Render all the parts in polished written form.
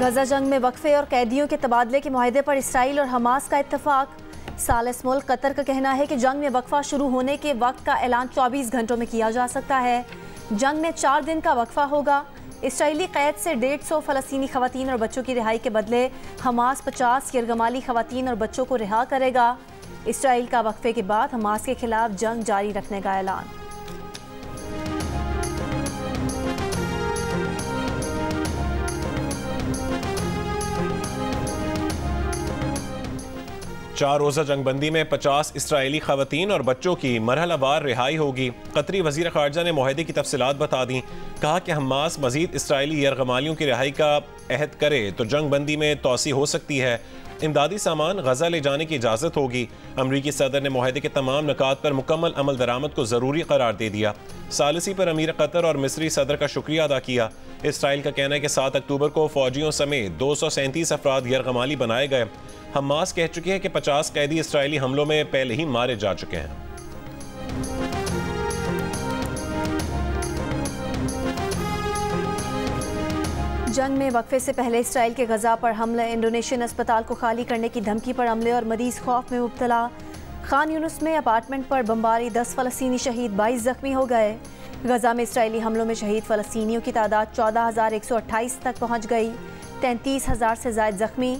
गजा जंग में वक्फे और कैदियों के तबादले के मुआहदे पर इसराइल और हमास का इत्तफाक। सालिस मुल्क कतर का कहना है कि जंग में वक्फा शुरू होने के वक्त का ऐलान 24 घंटों में किया जा सकता है। जंग में 4 दिन का वक्फा होगा। इसराइली कैद से 150 फ़लस्तीनी खवातीन और बच्चों की रिहाई के बदले हमास 50 यरगमाली खवातीन और बच्चों को रिहा करेगा। इसराइल का वक्फे के बाद हमास के खिलाफ जंग जारी रखने का ऐलान। 4 रोज़ा जंगबंदी में 50 इसराइली खवातीन और बच्चों की मरहलावार रिहाई होगी। कतरी वज़ीर ख़ारजा ने मुआहदे की तफसीलात बता दी। कहा कि हमास मज़ीद इसराइली यरगमालियों की रिहाई का अहद करे तो जंगबंदी में तोसी हो सकती है। इमदादी सामान गजा ले जाने की इजाज़त होगी। अमरीकी सदर ने मुआहदे के तमाम निकात पर मुकम्मल अमल दरामद को ज़रूरी करार दे दिया। सालिसी पर अमीर कतर और मिस्री सदर का शुक्रिया अदा किया। इसराइल का कहना है कि 7 अक्टूबर को फ़ौजियों समेत 237 अफराद यरगमाली बनाए गए। हमास कह चुकी है कि 50 कैदी इसराइली हमलों में पहले ही मारे जा चुके हैं। जंग में वक्फे से पहले इसराइल के गजा पर हमले, इंडोनेशियन अस्पताल को खाली करने की धमकी पर हमले और मरीज खौफ में मुब्तला। खान यूनुस में अपार्टमेंट पर बमबारी, 10 फ़लस्तीनी शहीद, 22 जख्मी हो गए। गजा में इसराइली हमलों में शहीद फ़लस्तीनियों की तादाद 14,128 तक पहुँच गई। 33,000 से ज़ायद जख्मी।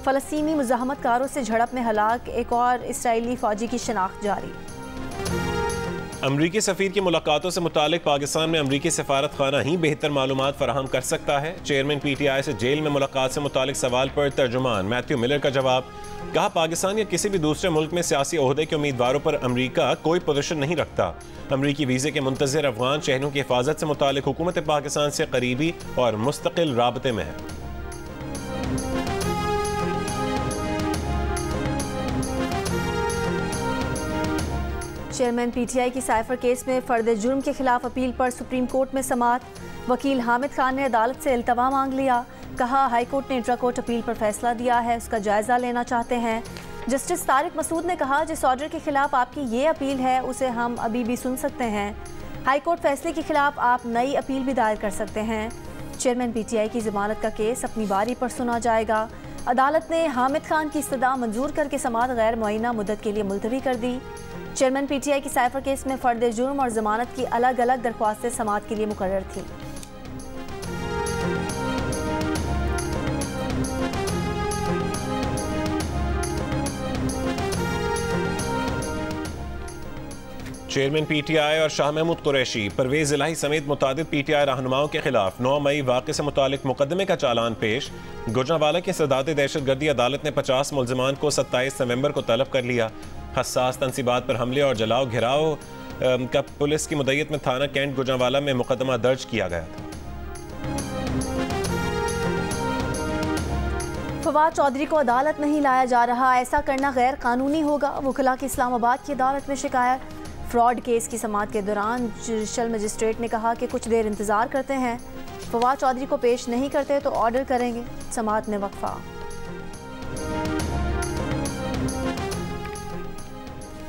फ़लस्तीनी मुज़ाहमतकारों से झड़प में हलाक एक और इसराइली फ़ौजी की शनाख्त जारी। अमरीकी सफ़ीर की मुलाकातों से मुतालिक पाकिस्तान में अमरीकी सफारत खाना ही बेहतर मालूमात फराहम कर सकता है। चेयरमैन PTI से जेल में मुलाकात से मुतालिक सवाल पर तर्जुमान मैथ्यू मिलर का जवाब। कहा, पाकिस्तान या किसी भी दूसरे मुल्क में सियासी ओहदे के उम्मीदवारों पर अमरीका कोई पोजीशन नहीं रखता। अमरीकी वीज़े के मुंतज़िर अफगान शहरों की हिफाजत से मुतालिक हुकूमत पाकिस्तान से करीबी और मुस्तकिल राबते में है। चेयरमैन PTI की साइफर केस में फर्द जुर्म के खिलाफ अपील पर सुप्रीम कोर्ट में समाअत। वकील हामिद खान ने अदालत से इल्तवा मांग लिया। कहा, हाई कोर्ट ने इंट्रा कोर्ट अपील पर फैसला दिया है, उसका जायजा लेना चाहते हैं। जस्टिस तारिक मसूद ने कहा, जिस ऑर्डर के खिलाफ आपकी ये अपील है उसे हम अभी भी सुन सकते हैं। हाई कोर्ट फैसले के खिलाफ आप नई अपील भी दायर कर सकते हैं। चेयरमैन PTI की जमानत का केस अपनी बारी पर सुना जाएगा। अदालत ने हामिद खान की इस्तदा मंजूर करके समाअत गैर मुअय्यना मुद्दत के लिए मुलतवी कर दी। चेयरमैन PTI की साइफर केस में फर्द जुर्म और जमानत की अलग अलग दरख्वास्तें समाअत के लिए मुकर्रर थी। चेयरमैन PTI और शाह महमूद कुरैशी, परवेज इलाही समेत मुतादिद PTI रहनुमाओं के खिलाफ 9 मई वाक़े से मुतालिक मुकदमे का चालान पेश। गुजरांवाला की सदात दहशतगर्दी अदालत ने 50 मुल्ज़िमान को 27 नवंबर को तलब कर लिया। हसास तनसीबात पर हमले और जलाओ घिराव का पुलिस की मुद्दत में थाना कैंट गुजरांवाला में मुकदमा दर्ज किया गया था। फवाद चौधरी को अदालत नहीं लाया जा रहा, ऐसा करना गैर कानूनी होगा। वकला की इस्लामाबाद की अदालत में शिकायत। फ्रॉड केस की समाअत के दौरान जुडिशल मजिस्ट्रेट ने कहा कि कुछ देर इंतजार करते हैं, फवाद चौधरी को पेश नहीं करते तो ऑर्डर करेंगे। समाअत में वक्फा।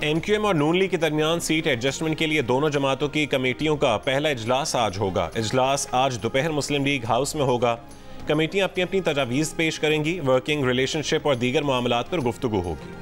MQM और नून लीग के दरमियान सीट एडजस्टमेंट के लिए दोनों जमातों की कमेटियों का पहला इजलास आज होगा। इजलास आज दोपहर मुस्लिम लीग हाउस में होगा। कमेटियां अपनी अपनी तजावीज़ पेश करेंगी। वर्किंग रिलेशनशिप और दीगर मामलात पर गुफ्तगू होगी।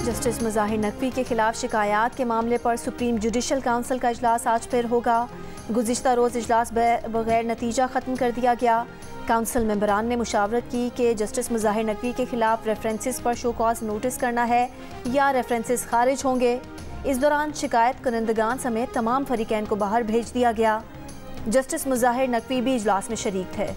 जस्टिस मुज़ाहिर नकवी के खिलाफ शिकायत के मामले पर सुप्रीम जुडिशल काउंसिल का इजलास आज फिर होगा। गुज़िश्ता रोज़ इजलास बगैर नतीजा ख़त्म कर दिया गया। काउंसिल मेंबरान ने मुशावरत की कि जस्टिस मुज़ाहिर नकवी के खिलाफ रेफरेंसेस पर शो कॉज नोटिस करना है या रेफरेंसेस खारिज होंगे। इस दौरान शिकायत करंदगान समेत तमाम फरीकैन को बाहर भेज दिया गया। जस्टिस मुज़ाहिर नकवी भी इजलास में शरीक थे।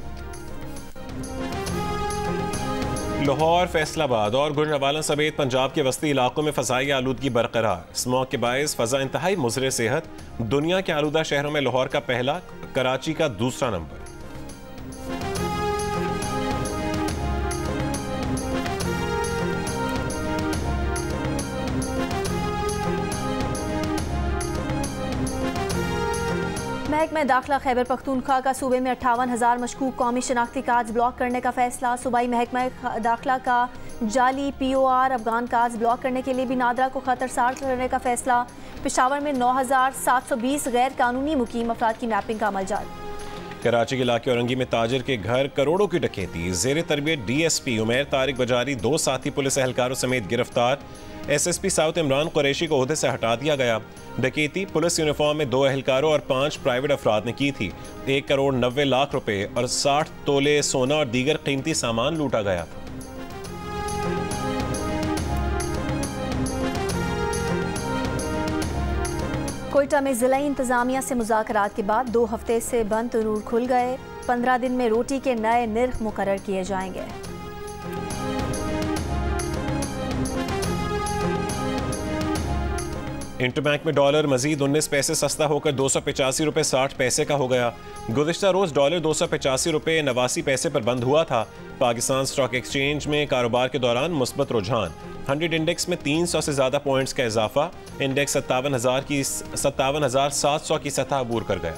लाहौर, फैसलाबाद और गुजरांवाला समेत पंजाब के वस्ती इलाकों में फ़ज़ाई आलूदगी बरकरार। स्मॉग के बायस फ़ज़ा इंतहाई मुज़र सेहत। दुनिया के आलूदा शहरों में लाहौर का पहला, कराची का दूसरा नंबर। महकमा दाखिला खैबर पख्तूनख्वा का सूबे में 58,000 मशकूक कौमी शनाख्ती कार्ड ब्लॉक करने का फैसला। सूबाई महकमा दाखिला का जाली POR अफगान कार्ड ब्लॉक करने के लिए भी नादरा को खतरसार करने का फैसला। पेशावर में 9,720 गैर कानूनी मुकीम अफराद की मैपिंग का अमल जारी। कराची के इलाके औरंगी में ताजिर के घर करोड़ों की डकैती। जेर तरबियत DSP उमैर तारिक बजारी 2 साथी पुलिस एहलकारों समेत गिरफ्तार। SSP साउथ इमरान कुरैशी को ओहदे से हटा दिया गया। डकैती पुलिस यूनिफॉर्म में 2 एहलकारों और 5 प्राइवेट अफराद ने की थी। 1 करोड़ 90 लाख रुपए और 60 तोले सोना और दीगर कीमती सामान लूटा गया था। कोयटा में जिला इंतजामिया से मुज़ाकरात के बाद 2 हफ्ते से बंद तनूर खुल गए। 15 दिन में रोटी के नए निर्ख मुकर्रर किए जाएंगे। इंटरबैंक में डॉलर मजीद 19 पैसे सस्ता होकर 285 रुपये 60 पैसे का हो गया। गुज़िश्ता रोज़ डॉलर 285 रुपये 89 पैसे पर बंद हुआ था। पाकिस्तान स्टॉक एक्सचेंज में कारोबार के दौरान मुस्बत रुझान। 100 इंडेक्स में 300 से ज़्यादा पॉइंट्स का इजाफा। इंडेक्स 57,700 की सतह अबूर कर गया।